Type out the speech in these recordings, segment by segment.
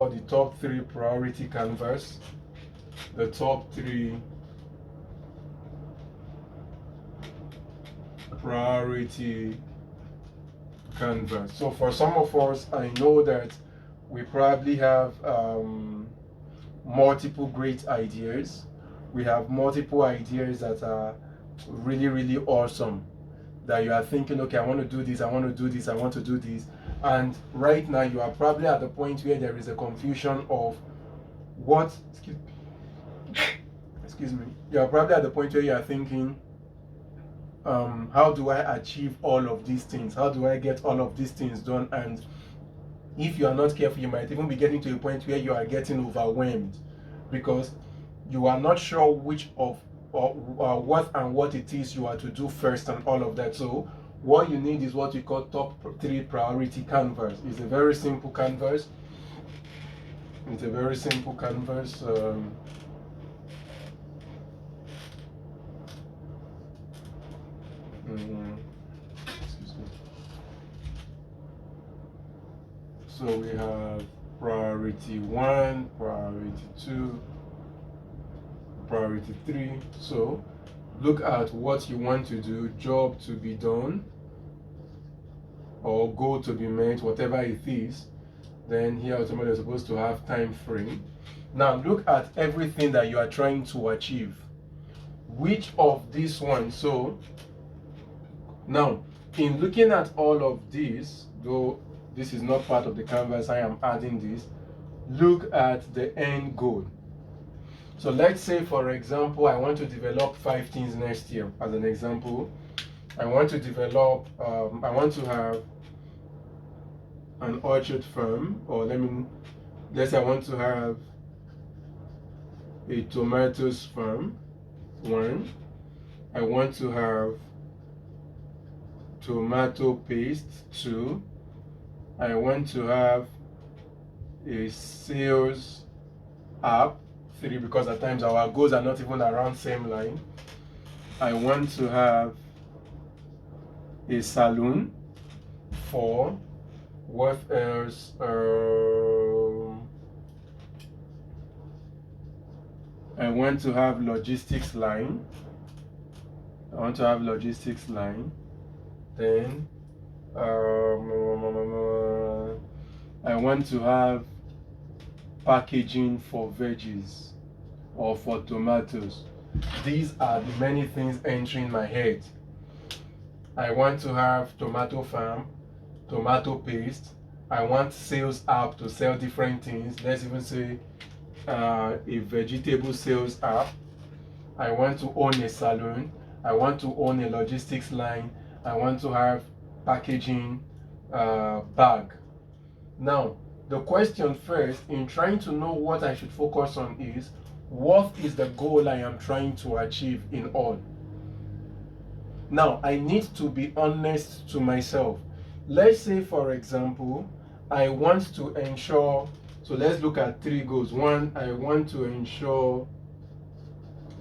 the top 3 priority canvas. The top 3 priority canvas. So for some of us, I know that we probably have multiple great ideas. We have multiple ideas that are really, really awesome, that you are thinking, okay, I want to do this, I want to do this, I want to do this. And right now you are probably at the point where there is a confusion of what, excuse me, you are probably at the point where you are thinking, how do I achieve all of these things? How do I get all of these things done? And if you are not careful, you might even be getting to a point where you are getting overwhelmed because you are not sure which of what it is you are to do first and all of that. So what you need is what we call top 3 priority canvas. It's a very simple canvas. It's a very simple canvas. Excuse me. So we have priority 1, priority 2, priority 3. So look at what you want to do, job to be done or goal to be met, whatever it is. Then here ultimately you're supposed to have time frame. Now look at everything that you are trying to achieve. Which of these ones? So now in looking at all of these, though this is not part of the canvas, I am adding this. Look at the end goal. So let's say, for example, I want to develop 5 things next year. As an example, I want to develop, I want to have an orchard farm, or let's say I want to have a tomatoes farm, 1. I want to have tomato paste, 2. I want to have a sales app, 3, because at times our goals are not even around same line. I want to have a salon, 4. What else? I want to have logistics line. I want to have logistics line. Then I want to have packaging for veggies or for tomatoes. These are the many things entering my head. I want to have tomato farm, tomato paste. I want sales app to sell different things. Let's even say a vegetable sales app. I want to own a salon. I want to own a logistics line. I want to have packaging bag. Now, the question first in trying to know what I should focus on is, what is the goal I am trying to achieve in all? Now, I need to be honest to myself. Let's say, for example, I want to ensure, so let's look at 3 goals. 1, I want to ensure,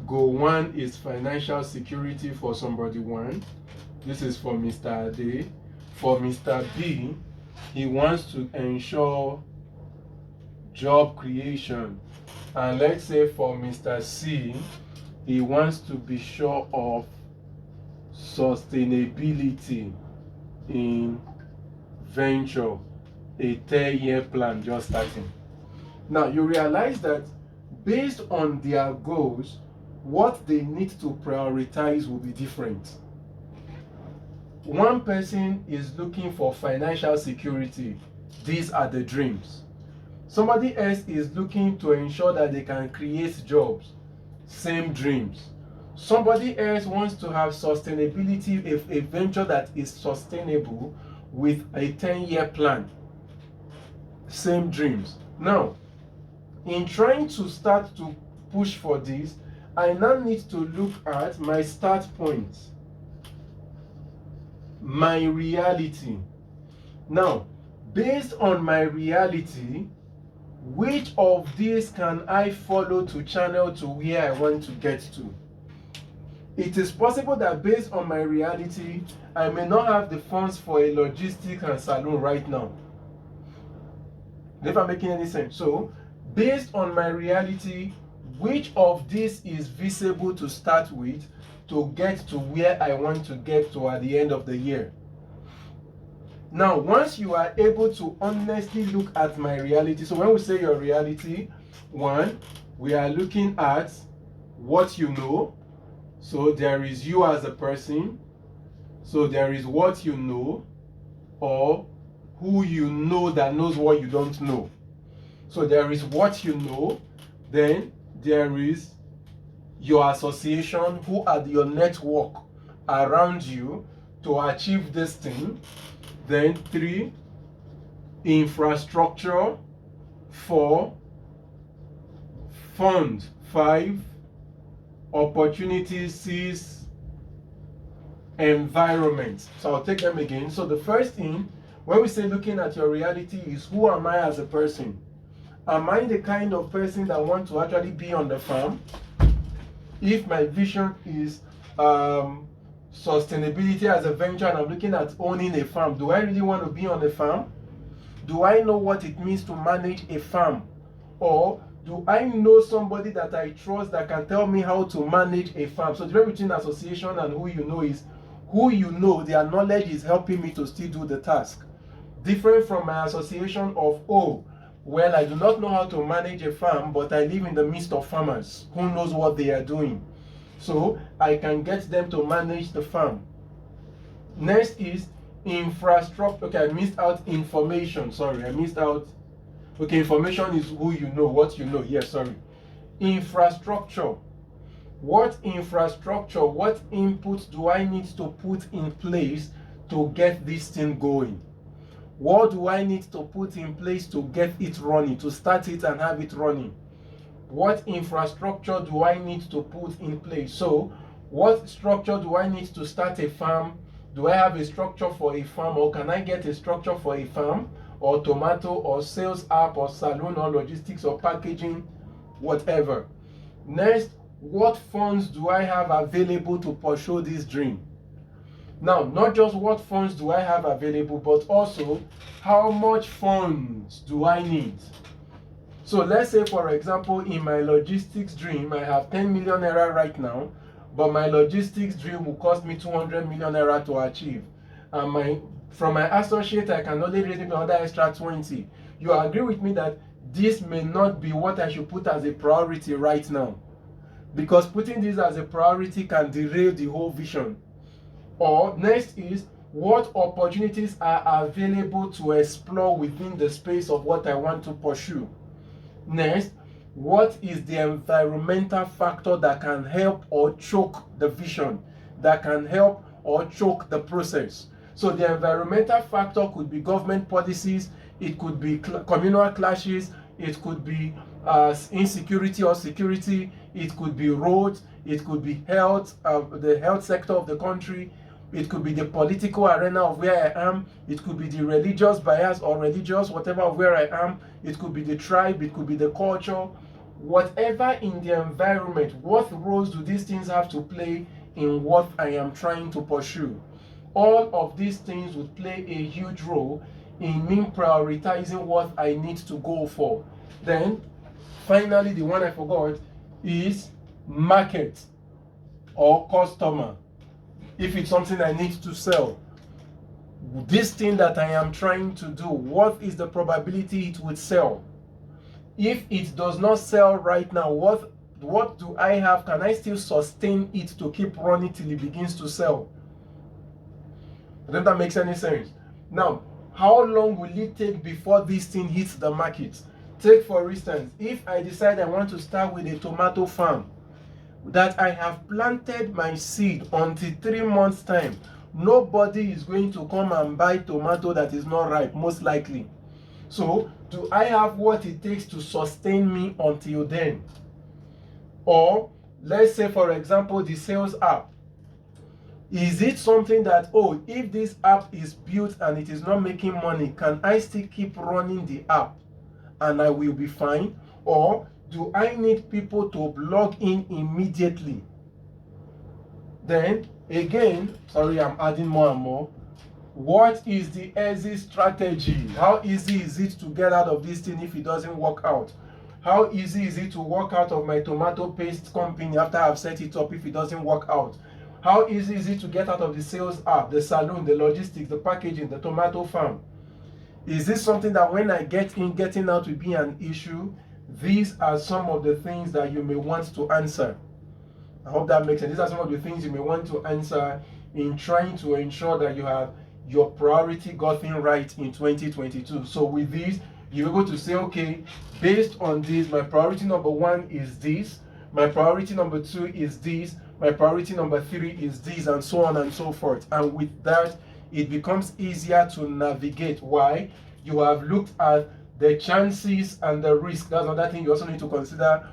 goal 1 is financial security for somebody 1. This is for Mr. Ade. For Mr. B, he wants to ensure job creation. And let's say for Mr. C, he wants to be sure of sustainability in venture, a 10-year plan just starting. Now you realize that based on their goals, what they need to prioritize will be different. One person is looking for financial security. These are the dreams. Somebody else is looking to ensure that they can create jobs. Same dreams. Somebody else wants to have sustainability, a venture that is sustainable with a 10-year plan. Same dreams. Now, in trying to start to push for this, I now need to look at my start point, my reality. Now, based on my reality, which of these can I follow to channel to where I want to get to? It is possible that based on my reality, I may not have the funds for a logistics and salon right now. Never making any sense. So, based on my reality, which of this is visible to start with to get to where I want to get to at the end of the year? Now, once you are able to honestly look at my reality, so when we say your reality, one, we are looking at what you know. So there is you as a person. So there is what you know, or who you know that knows what you don't know. So there is what you know, then there is your association, who are your network around you to achieve this thing. Then 3, infrastructure. 4, fund. 5, opportunities. 6, environment. So I'll take them again. So the first thing, when we say looking at your reality, is who am I as a person? Am I the kind of person that wants to actually be on the farm? If my vision is sustainability as a venture and I'm looking at owning a farm, do I really want to be on a farm? Do I know what it means to manage a farm? Or do I know somebody that I trust that can tell me how to manage a farm? So the difference between association and who you know is who you know, their knowledge is helping me to still do the task. Different from my association of, oh, well, I do not know how to manage a farm, but I live in the midst of farmers who knows what they are doing. So I can get them to manage the farm. Next is infrastructure. Okay, I missed out information. Sorry, I missed out. Okay, information is who you know, what you know. Yes, sorry. Infrastructure. What infrastructure, what input do I need to put in place to get this thing going? What do I need to put in place to get it running, to start it and have it running? What infrastructure do I need to put in place? So, what structure do I need to start a farm? Do I have a structure for a farm, or can I get a structure for a farm, or tomato, or sales app, or salon, or logistics, or packaging, whatever? Next, what funds do I have available to pursue this dream? Now, not just what funds do I have available, but also how much funds do I need? So let's say, for example, in my logistics dream, I have 10 million naira right now, but my logistics dream will cost me 200 million naira to achieve. And from my associate, I can only raise another extra 20. You agree with me that this may not be what I should put as a priority right now? Because putting this as a priority can derail the whole vision. Or next is, what opportunities are available to explore within the space of what I want to pursue? Next, what is the environmental factor that can help or choke the vision, that can help or choke the process? So the environmental factor could be government policies, it could be communal clashes, it could be insecurity or security, it could be roads, it could be health, the health sector of the country, it could be the political arena of where I am, it could be the religious bias or religious whatever of where I am, it could be the tribe, it could be the culture, whatever in the environment. What roles do these things have to play in what I am trying to pursue? All of these things would play a huge role in me prioritizing what I need to go for. Then, finally, the one I forgot is market or customer. If it's something I need to sell, this thing that I am trying to do, what is the probability it would sell? If it does not sell right now, what do I have? Can I still sustain it to keep running till it begins to sell? I don't know if that makes any sense. Now, how long will it take before this thing hits the market? Take, for instance, if I decide I want to start with a tomato farm, that I have planted my seed until 3 months time, nobody is going to come and buy tomato that is not ripe, most likely. So, do I have what it takes to sustain me until then? Or, let's say, for example, the sales app. Is it something that, oh, if this app is built and it is not making money, can I still keep running the app and I will be fine? Or do I need people to log in immediately? Then, again, sorry, I'm adding more and more. What is the exit strategy? How easy is it to get out of this thing if it doesn't work out? How easy is it to walk out of my tomato paste company after I've set it up if it doesn't work out? How easy is it to get out of the sales app, the salon, the logistics, the packaging, the tomato farm? Is this something that when I get in, getting out will be an issue? These are some of the things that you may want to answer. I hope that makes sense. These are some of the things you may want to answer in trying to ensure that you have your priority gotten right in 2022. So with this, you're able to say, okay, based on this, my priority number 1 is this, my priority number 2 is this, my priority number 3 is this, and so on and so forth. And with that, it becomes easier to navigate. Why? You have looked at the chances and the risk. That's another thing you also need to consider